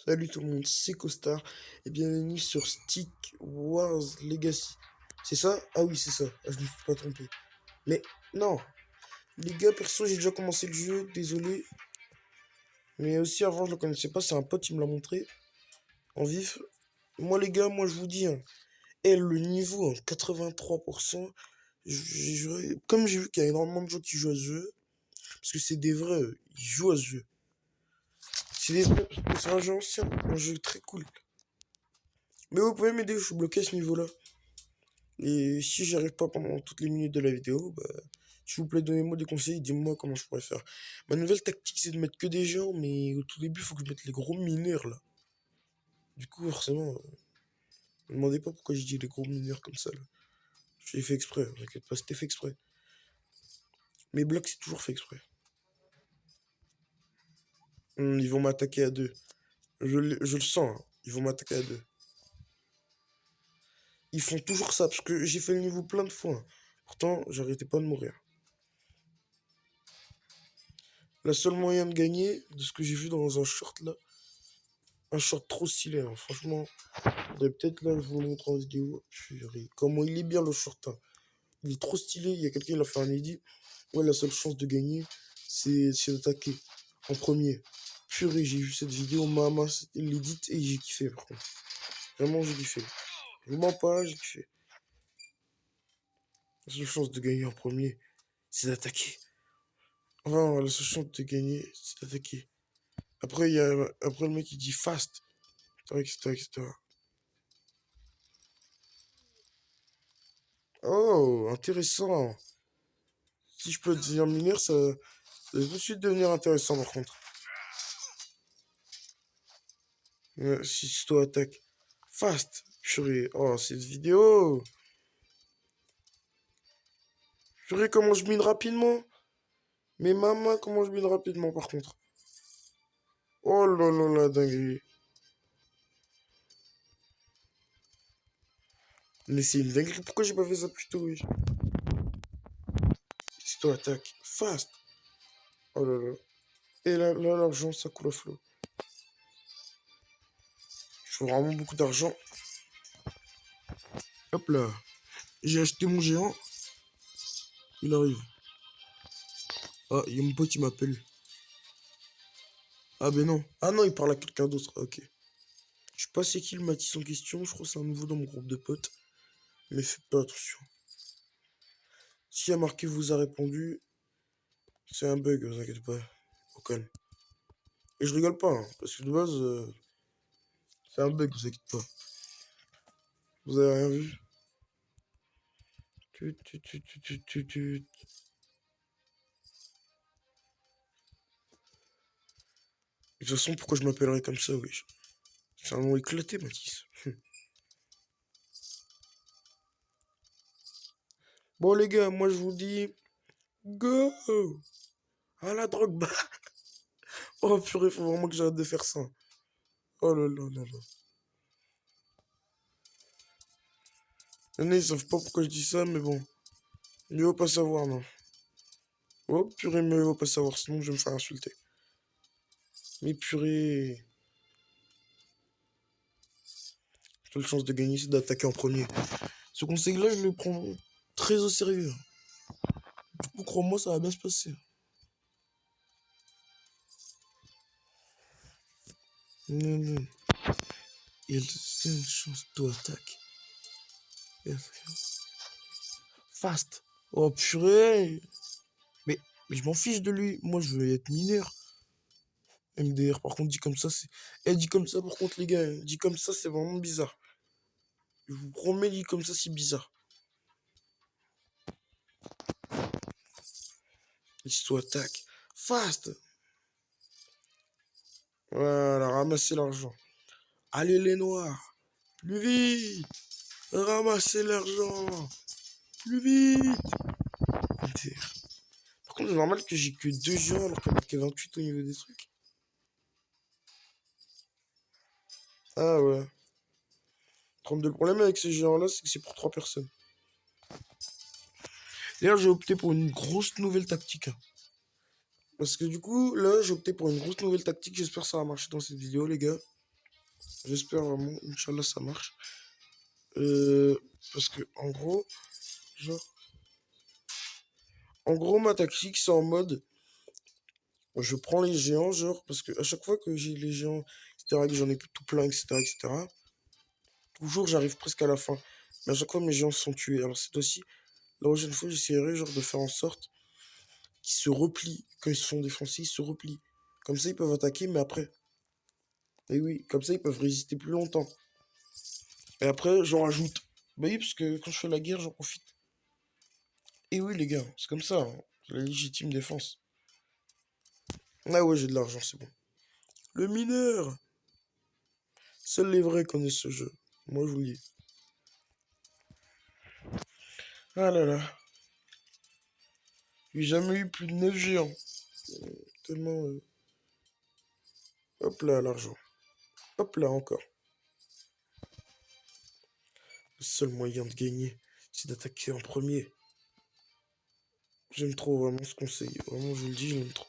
Salut tout le monde, c'est Costar et bienvenue sur Stick Wars Legacy. C'est ça? Ah oui, c'est ça. Ah, je me suis pas trompé. Mais non, les gars, perso, j'ai déjà commencé le jeu, désolé. Mais aussi avant, je le connaissais pas, c'est un pote qui me l'a montré en vif. Moi, les gars, moi je vous dis, hein, le niveau en 83%, comme j'ai vu qu'il y a énormément de gens qui jouent à ce jeu, parce que c'est des vrais, ils jouent à ce jeu. C'est des vrais, parce que c'est un jeu ancien, un jeu très cool. Mais vous pouvez m'aider, je suis bloqué à ce niveau-là. Et si j'y arrive pas pendant toutes les minutes de la vidéo, bah, s'il vous plaît, donnez-moi des conseils, dites-moi comment je pourrais faire. Ma nouvelle tactique, c'est de mettre que des gens, mais au tout début, il faut que je mette les gros mineurs, là. Du coup, forcément, ne me demandez pas pourquoi j'ai dit les gros mineurs comme ça, là. Je l'ai fait exprès, ne t'inquiète pas, c'était fait exprès. Mes blocs, c'est toujours fait exprès. Ils vont m'attaquer à deux. Je le sens, hein. Ils vont m'attaquer à deux. Ils font toujours ça, parce que j'ai fait le niveau plein de fois, hein. Pourtant, j'arrêtais pas de mourir. La seule moyen de gagner, de ce que j'ai vu dans un short là, un short trop stylé, hein, franchement. Faudrait peut-être là, je vous le montre en vidéo. Purée, comment il est bien le short, hein. Il est trop stylé. Il y a quelqu'un qui l'a fait un edit. Ouais, la seule chance de gagner, c'est d'attaquer en premier. Purée, j'ai vu cette vidéo, maman, c'était l'edit et j'ai kiffé par contre. Vraiment, j'ai kiffé. Je vous mens pas, j'ai kiffé. La seule chance de gagner en premier, c'est d'attaquer. Enfin, la seule chance de gagner, c'est d'attaquer. Après, après, le mec, il dit fast, etc., etc. Oh, intéressant. Si je peux devenir mineur, ça va tout de suite devenir intéressant par contre. Si je dois attaque. Fast. Purée. Oh, cette vidéo. Purée, comment je mine rapidement. Mais maman, comment je mine rapidement par contre. Oh là là là, dinguerie. Mais c'est une dinguerie. Pourquoi j'ai pas fait ça plus tôt, oui. Si toi attaque. Fast. Oh là là. Et là, l'argent, ça coule à flot. Il faut vraiment beaucoup d'argent. Hop là. J'ai acheté mon géant. Il arrive. Ah, il y a mon pote qui m'appelle. Ah ben non. Ah non, il parle à quelqu'un d'autre. Ok. Je sais pas c'est qui le Mathis en question. Je crois que c'est un nouveau dans mon groupe de potes. Mais faites pas attention. S'il y a marqué vous a répondu, c'est un bug, vous inquiétez pas. Au calme. Et je rigole pas, hein, parce que de base, c'est un bug, vous inquiétez pas. Vous avez rien vu? De toute façon, pourquoi je m'appellerais comme ça, oui. C'est un nom éclaté, Mathis. Bon, les gars, moi je vous dis, go! À la drogue, bah! Oh purée, faut vraiment que j'arrête de faire ça. Oh là là là là. Il y en a, ils savent pas pourquoi je dis ça, mais bon. Il faut pas savoir, non. Oh purée, mais il faut pas savoir, sinon je vais me faire insulter. Mais purée. Seule chance de gagner, c'est d'attaquer en premier. Ce conseil-là, je le prends très au sérieux. Du coup, crois-moi, ça va bien se passer. Non, non. Il y a une chance d'attaque. Fast. Oh purée. Mais, mais je m'en fiche de lui. Moi, je veux être mineur. MDR, par contre, dit comme ça, c'est. Dit comme ça, par contre, les gars, dit comme ça, c'est vraiment bizarre. Je vous promets, dit comme ça, c'est bizarre. Histoire attaque. Fast. Voilà, ramassez l'argent. Allez, les noirs. Plus vite. Ramassez l'argent. Plus vite. MDR. Par contre, c'est normal que j'ai que 2 géants alors qu'il y a marqué 28 au niveau des trucs. Ah ouais. 32. Le problème avec ces géants-là, c'est que c'est pour 3 personnes. D'ailleurs, j'ai opté pour une grosse nouvelle tactique, hein. Parce que du coup, là, j'ai opté pour une grosse nouvelle tactique. J'espère que ça va marcher dans cette vidéo, les gars. J'espère vraiment, Inch'Allah, ça marche. Parce que, genre, en gros, ma tactique, c'est en mode, je prends les géants, genre, parce que à chaque fois que j'ai les géants, etc., que j'en ai plus tout plein, etc., toujours, j'arrive presque à la fin. Mais à chaque fois, mes géants se sont tués. Alors, cette fois-ci, la prochaine fois, j'essaierai, genre, de faire en sorte qu'ils se replient. Quand ils se font défoncer, ils se replient. Comme ça, ils peuvent attaquer, mais après. Et oui, comme ça, ils peuvent résister plus longtemps. Et après, j'en rajoute. Bah oui, parce que quand je fais la guerre, j'en profite. Et oui, les gars, c'est comme ça, hein. C'est la légitime défense. Ah ouais, j'ai de l'argent, c'est bon. Le mineur! Seuls les vrais connaissent ce jeu. Moi, je vous le dis. Ah là là. J'ai jamais eu plus de 9 géants. Tellement... Hop là, l'argent. Hop là, encore. Le seul moyen de gagner, c'est d'attaquer en premier. J'aime trop vraiment ce conseil. Vraiment, je vous le dis, je l'aime trop.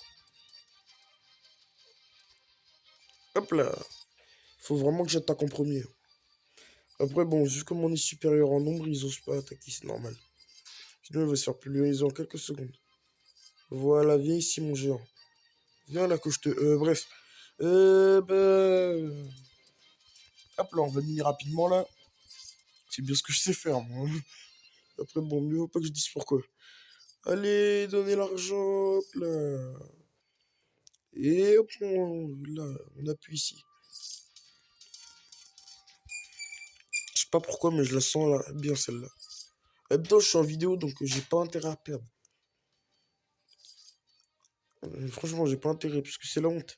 Hop là. Faut vraiment que j'attaque en premier. Après, bon, vu comme on est supérieur en nombre, ils osent pas attaquer, c'est normal. Sinon, il va se faire pulvériser en quelques secondes. Voilà, viens ici, mon géant. Viens là que je te... bref. Bah... Hop là, on va miner rapidement là. C'est bien ce que je sais faire, moi. Après, bon, mieux vaut pas que je dise pourquoi. Allez, donnez l'argent, hop là. Et hop, là, on appuie ici. Je sais pas pourquoi, mais je la sens là, bien celle-là. En même temps, je suis en vidéo, donc j'ai pas intérêt à perdre. Franchement, j'ai pas intérêt, parce que c'est la honte.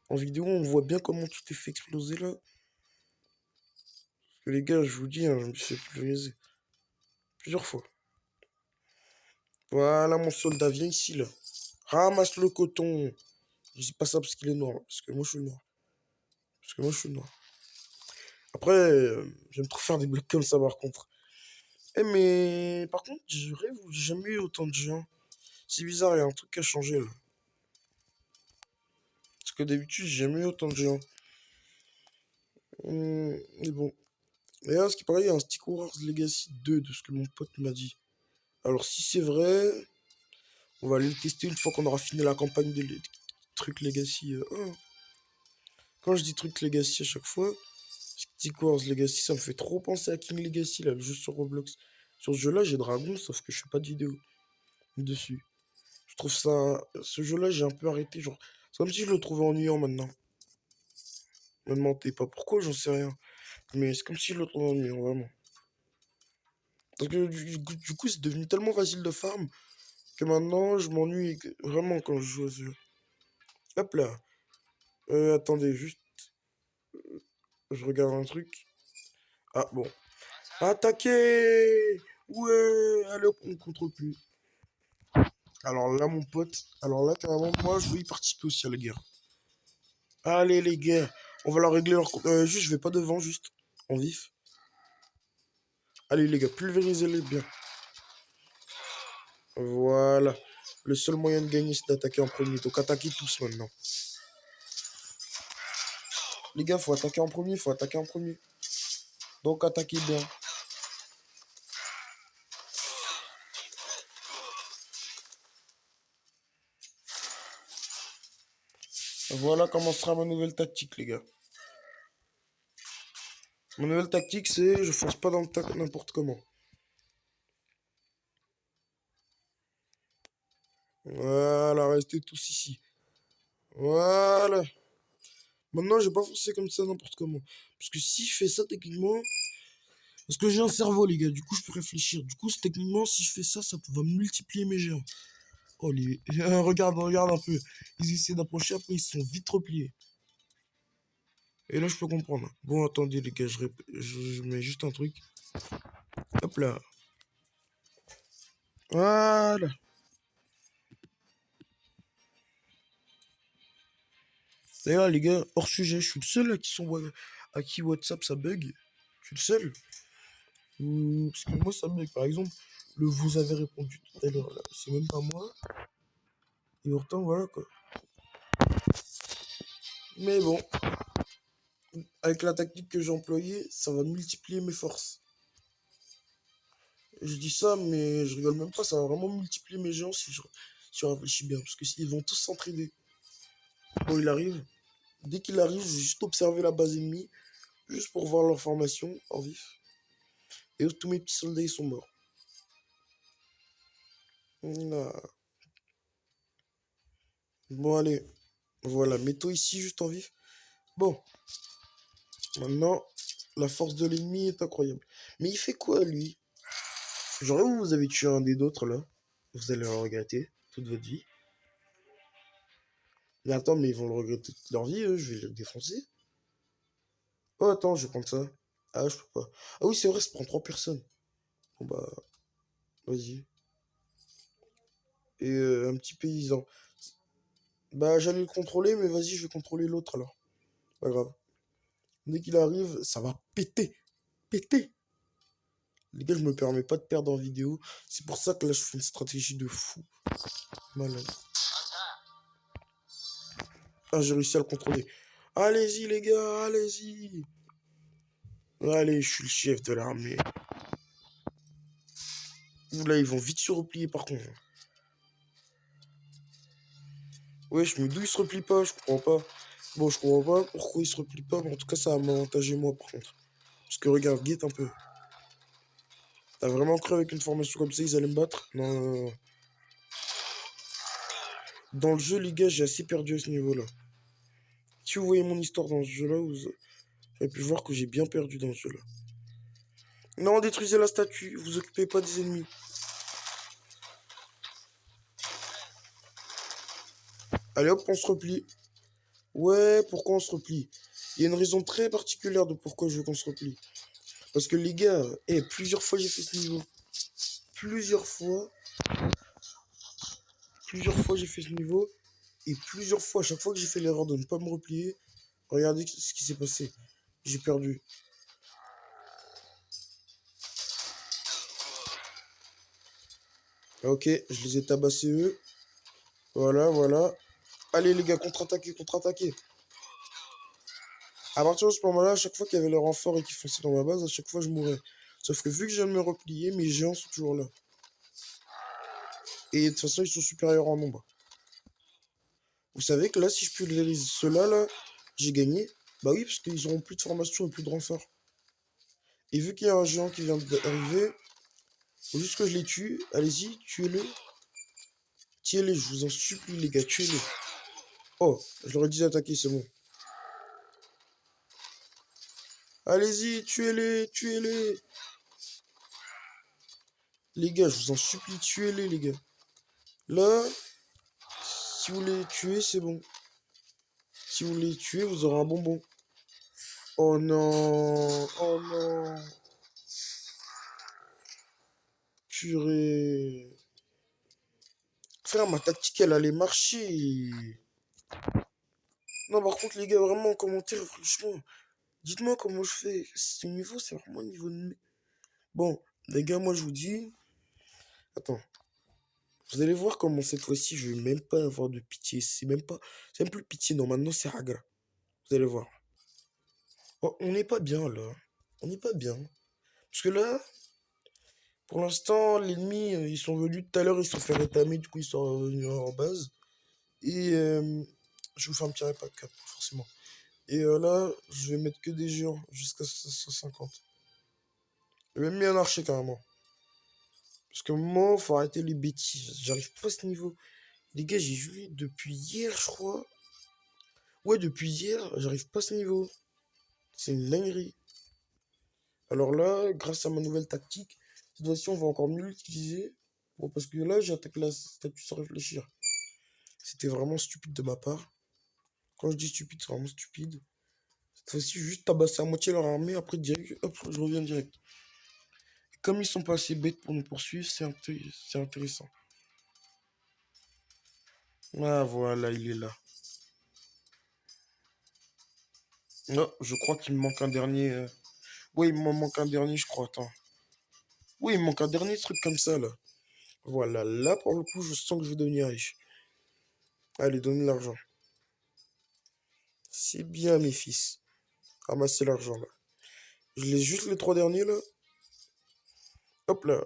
En vidéo, on voit bien comment tout est fait exploser là. Parce que les gars, je vous dis, hein, je me suis fait pulvériser. Plusieurs fois. Voilà, mon soldat, viens ici là. Ramasse le coton. Je dis pas ça parce qu'il est noir, parce que moi je suis noir. Parce que moi je suis noir. Après, j'aime trop faire des blocs comme ça par contre. Eh mais par contre, je rêve où j'ai jamais eu autant de gens. C'est bizarre, il y a un truc qui a changé là. Parce que d'habitude, j'ai jamais eu autant de gens. Mais bon. Et là, ce qui paraît, il y a un Stick Wars Legacy 2 de ce que mon pote m'a dit. Alors si c'est vrai, on va aller le tester une fois qu'on aura fini la campagne de trucs Legacy 1. Quand je dis trucs Legacy à chaque fois, Stick Wars Legacy, ça me fait trop penser à King Legacy, là, le jeu sur Roblox. Sur ce jeu-là, j'ai Dragon, sauf que je fais pas de vidéo dessus. Je trouve ça... Ce jeu-là, j'ai un peu arrêté, genre... C'est comme si je le trouvais ennuyant maintenant. Me demandez pas pourquoi, j'en sais rien. Mais c'est comme si je le trouvais ennuyant, vraiment. Parce que du coup, c'est devenu tellement facile de farm que maintenant, je m'ennuie vraiment quand je joue à ce jeu. Hop là. Attendez, juste... Je regarde un truc. Ah, bon. Attaquez! Ouais! Allez, hop, on contrôle plus. Alors là, mon pote, alors là, carrément, moi, je veux y participer aussi à la guerre. Allez, les gars, on va leur régler leur compte. Juste, je vais pas devant, juste, en vif. Allez, les gars, pulvérisez-les bien. Voilà. Le seul moyen de gagner, c'est d'attaquer en premier. Donc, attaquez tous maintenant. Les gars, faut attaquer en premier, faut attaquer en premier. Donc, attaquez bien. Voilà comment sera ma nouvelle tactique, les gars. Ma nouvelle tactique, c'est je fonce pas dans le tas n'importe comment. Voilà, restez tous ici. Voilà. Maintenant, je vais pas foncer comme ça n'importe comment. Parce que si je fais ça techniquement... Parce que j'ai un cerveau, les gars. Du coup, je peux réfléchir. Du coup, techniquement, si je fais ça, ça va multiplier mes géants. Oh, les... regarde un peu. Ils essaient d'approcher, après, ils se sont vite repliés. Et là, je peux comprendre. Bon, attendez, les gars, je mets juste un truc. Hop là. Voilà. D'ailleurs, les gars, hors sujet, je suis le seul à qui WhatsApp ça bug. Je suis le seul. Parce que moi, ça bug. Par exemple, le vous avez répondu tout à l'heure, là. C'est même pas moi. Et pourtant, voilà quoi. Mais bon. Avec la tactique que j'ai employée, ça va multiplier mes forces. Je dis ça, mais je rigole même pas, ça va vraiment multiplier mes géants si je réfléchis bien. Parce qu'ils vont tous s'entraider. Bon, il arrive. Dès qu'il arrive, je vais juste observer la base ennemie, juste pour voir leur formation en vif. Et tous mes petits soldats, ils sont morts. Ah. Bon, allez. Voilà, mets-toi ici, juste en vif. Bon, maintenant, la force de l'ennemi est incroyable. Mais il fait quoi, lui? Genre, vous avez tué un des d'autres, là. Vous allez le regretter toute votre vie. Mais attends, mais ils vont le regretter toute leur vie, eux. Je vais les défoncer. Oh, attends, je vais prendre ça. Ah, je peux pas. Ah oui, c'est vrai, ça prend 3 personnes. Bon, bah, vas-y. Et un petit paysan. Bah, j'allais le contrôler, mais vas-y, je vais contrôler l'autre, alors. Pas grave. Dès qu'il arrive, ça va péter. Péter. Les gars, je me permets pas de perdre en vidéo. C'est pour ça que là, je fais une stratégie de fou. Malade. Ah, j'ai réussi à le contrôler. Allez-y, les gars, allez-y. Allez, je suis le chef de l'armée. Là, ils vont vite se replier, par contre. Wesh, mais d'où ils se replient pas? Je comprends pas. Bon, je comprends pas pourquoi ils se replient pas, mais en tout cas, ça va m'avantager moi, par contre. Parce que regarde, guette un peu. T'as vraiment cru avec une formation comme ça, ils allaient me battre? Non, non, non. Dans le jeu, les gars, j'ai assez perdu à ce niveau-là. Si vous voyez mon histoire dans ce jeu-là, vous avez pu voir que j'ai bien perdu dans ce jeu-là. Non, détruisez la statue, vous occupez pas des ennemis. Allez hop, on se replie. Ouais, pourquoi on se replie? Il y a une raison très particulière de pourquoi je veux qu'on se replie. Parce que les gars, plusieurs fois j'ai fait ce niveau. Plusieurs fois. Plusieurs fois j'ai fait ce niveau. Et plusieurs fois, à chaque fois que j'ai fait l'erreur de ne pas me replier, regardez ce qui s'est passé. J'ai perdu. Ok, je les ai tabassés eux. Voilà, voilà. Allez les gars, contre-attaquez, contre-attaquez. À partir de ce moment-là, à chaque fois qu'il y avait le renfort et qu'ils fonçaient dans ma base, à chaque fois je mourais. Sauf que vu que je viens de me replier, mes géants sont toujours là. Et de toute façon, ils sont supérieurs en nombre. Vous savez que là, si je pulvérise ceux-là, là, j'ai gagné. Bah oui, parce qu'ils auront plus de formation et plus de renfort. Et vu qu'il y a un géant qui vient d'arriver, faut juste que je les tue. Allez-y, tuez-le. Tuez-les, je vous en supplie, les gars, tuez-les. Oh, je leur ai dit d'attaquer, c'est bon. Allez-y, tuez-les, tuez-les. Les gars, je vous en supplie, tuez-les, les gars. Là, si vous les tuez, c'est bon. Si vous les tuez, vous aurez un bonbon. Oh non, oh non. Purée. Frère, ma tactique, elle allait marcher. Non, par contre, les gars, vraiment, en commentaire, franchement, dites-moi comment je fais. Ce niveau, c'est vraiment un niveau de... Bon, les gars, moi, je vous dis... Attends. Vous allez voir comment cette fois-ci, je vais même pas avoir de pitié. C'est même pas... C'est même plus pitié, non, maintenant, c'est Hagra. Vous allez voir. Oh, on n'est pas bien, là. On n'est pas bien. Parce que là, pour l'instant, l'ennemi, ils sont venus tout à l'heure, ils se sont fait rétamer, du coup, ils sont revenus en base. Et je vous fais un petit répack, forcément. Et là, je vais mettre que des géants jusqu'à 150. J'ai même mis un archer carrément. Parce que moi, faut arrêter les bêtises. J'arrive pas à ce niveau. Les gars, j'ai joué depuis hier, je crois. Ouais, depuis hier, j'arrive pas à ce niveau. C'est une dinguerie. Alors là, grâce à ma nouvelle tactique, cette fois-ci, on va encore mieux l'utiliser. Bon, parce que là, j'attaque la statue sans réfléchir. C'était vraiment stupide de ma part. Quand je dis stupide, c'est vraiment stupide. Cette fois-ci, juste tabasser à moitié leur armée, après direct, hop, je reviens direct. Et comme ils sont pas assez bêtes pour nous poursuivre, c'est intéressant. Ah voilà, il est là. Non, je crois qu'il me manque un dernier. Oui, il me manque un dernier, je crois. Attends. Oui, il me manque un dernier truc comme ça, là. Voilà, là, pour le coup, je sens que je vais devenir riche. Allez, donnez l'argent. C'est bien, mes fils. ramasser l'argent, là. Je laisse juste les 3 derniers, là. Hop là.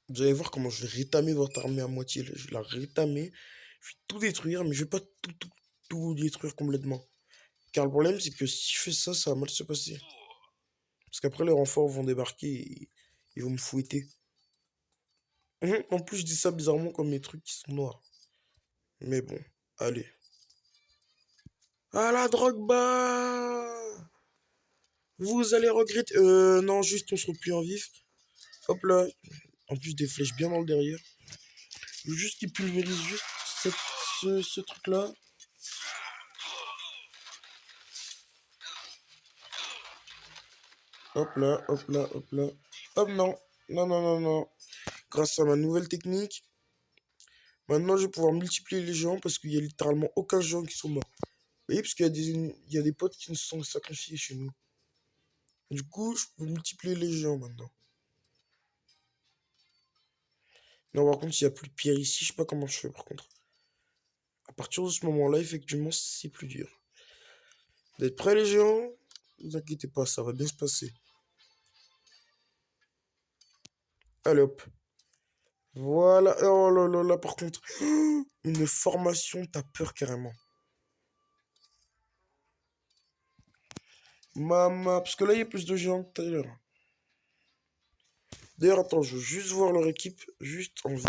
Vous allez voir comment je vais rétamer votre armée à moitié, là. Je vais la rétamer. Je vais tout détruire, mais je vais pas tout détruire complètement. Car le problème, c'est que si je fais ça, ça va mal se passer. Parce qu'après, les renforts vont débarquer et ils vont me fouetter. En plus, je dis ça bizarrement comme mes trucs qui sont noirs. Mais bon, allez. Ah la drogue, bah vous allez regretter. Non, juste on se replie en vif. Hop là. En plus, des flèches bien dans le derrière. Juste qu'il pulvérise juste ce truc-là. Hop là, hop là, hop là. Hop, non. Non, non, non, non. Grâce à ma nouvelle technique, maintenant je vais pouvoir multiplier les gens parce qu'il y a littéralement aucun géant qui sont morts. Vous voyez, parce qu'il y a des potes qui nous sont sacrifiés chez nous. Du coup, je peux multiplier les géants maintenant. Non, par contre, s'il n'y a plus de pierre ici, je sais pas comment je fais par contre. À partir de ce moment-là, effectivement, c'est plus dur. Vous êtes prêts les géants? Ne vous inquiétez pas, ça va bien se passer. Allez hop. Voilà. Oh là là là, par contre. Une formation, t'as peur carrément. Maman. Parce que là, il y a plus de géants que tout à l'heure. D'ailleurs, attends, je veux juste voir leur équipe. Juste en vif.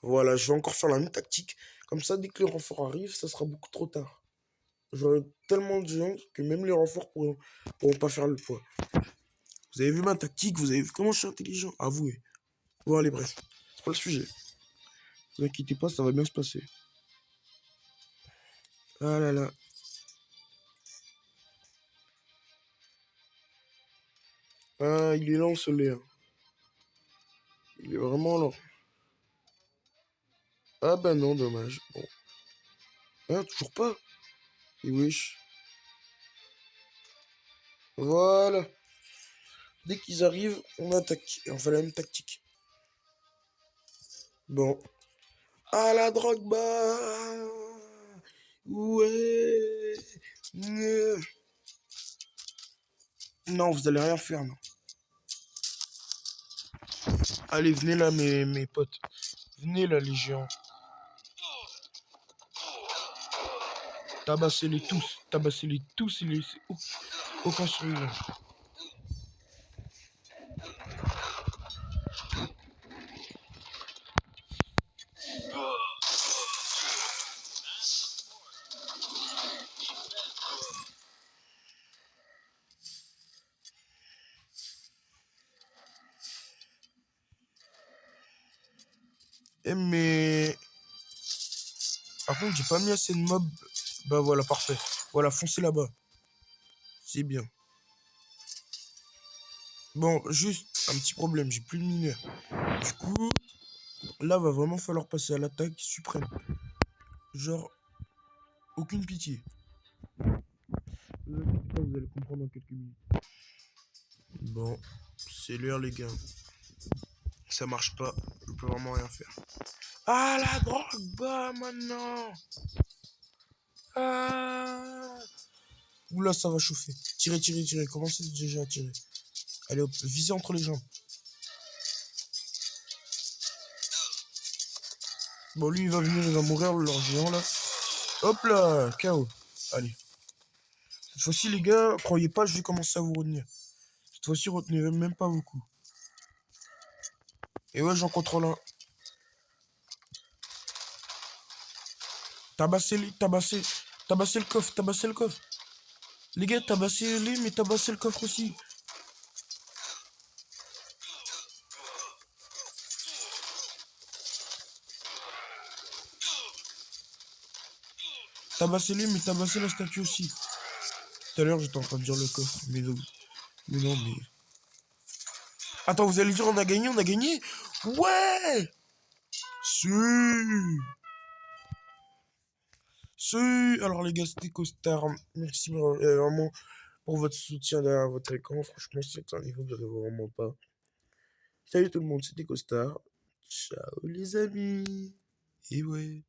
Voilà, je vais encore faire la même tactique. Comme ça, dès que les renforts arrivent, ça sera beaucoup trop tard. J'aurai tellement de géants que même les renforts pourront pas faire le poids. Vous avez vu ma tactique, vous avez vu comment je suis intelligent. Avouez. Bon, allez, bref. C'est pas le sujet. Ne vous inquiétez pas, ça va bien se passer. Ah là là. Ah, il est lent, ce lait. Il est vraiment lent. Ah bah non, dommage. Bon. Ah, toujours pas. Et wesh. Voilà. Dès qu'ils arrivent, on attaque. Et on fait la même tactique. Bon. Ah, la drogue, bah. Ouais. Non, vous allez rien faire, non. Allez, venez là, mes potes. Venez là, les géants. Tabassez-les tous. Tabassez-les tous et laissez aucun survivant. Eh, mais... Par contre, j'ai pas mis assez de mobs. Bah voilà, parfait. Voilà, foncez là-bas. C'est bien. Bon, juste un petit problème, j'ai plus de mineurs. Du coup, là, va vraiment falloir passer à l'attaque suprême. Genre, aucune pitié. Ne vous inquiétez pas, vous allez comprendre dans quelques minutes. Bon, c'est l'heure, les gars. Ça marche pas, je peux vraiment rien faire. Ah, la drogue, bah, maintenant. Ah. Oula, ça va chauffer. Tirez, tirez, tirez. Commencez déjà à tirer. Allez, hop, visez entre les jambes. Bon, lui, il va venir, il va mourir, leur géant, là. Hop là, KO. Allez. Cette fois-ci, les gars, croyez pas, je vais commencer à vous retenir. Cette fois-ci, retenez même pas beaucoup. Et ouais, j'en contrôle un. Tabassez-les, tabassez le coffre, tabassez le coffre. Les gars, tabassez-les, mais tabassez le coffre aussi. Tabassez-les, mais tabassez la statue aussi. Tout à l'heure, j'étais en train de dire le coffre, mais non. Mais non, mais... Attends, vous allez dire on a gagné, on a gagné? Ouais! Si! Si! Alors les gars, c'était Costard. Merci vraiment pour votre soutien derrière votre écran. Franchement, c'est un niveau que j'arrive vraiment pas. Salut tout le monde, c'était Costard. Ciao les amis. Et ouais.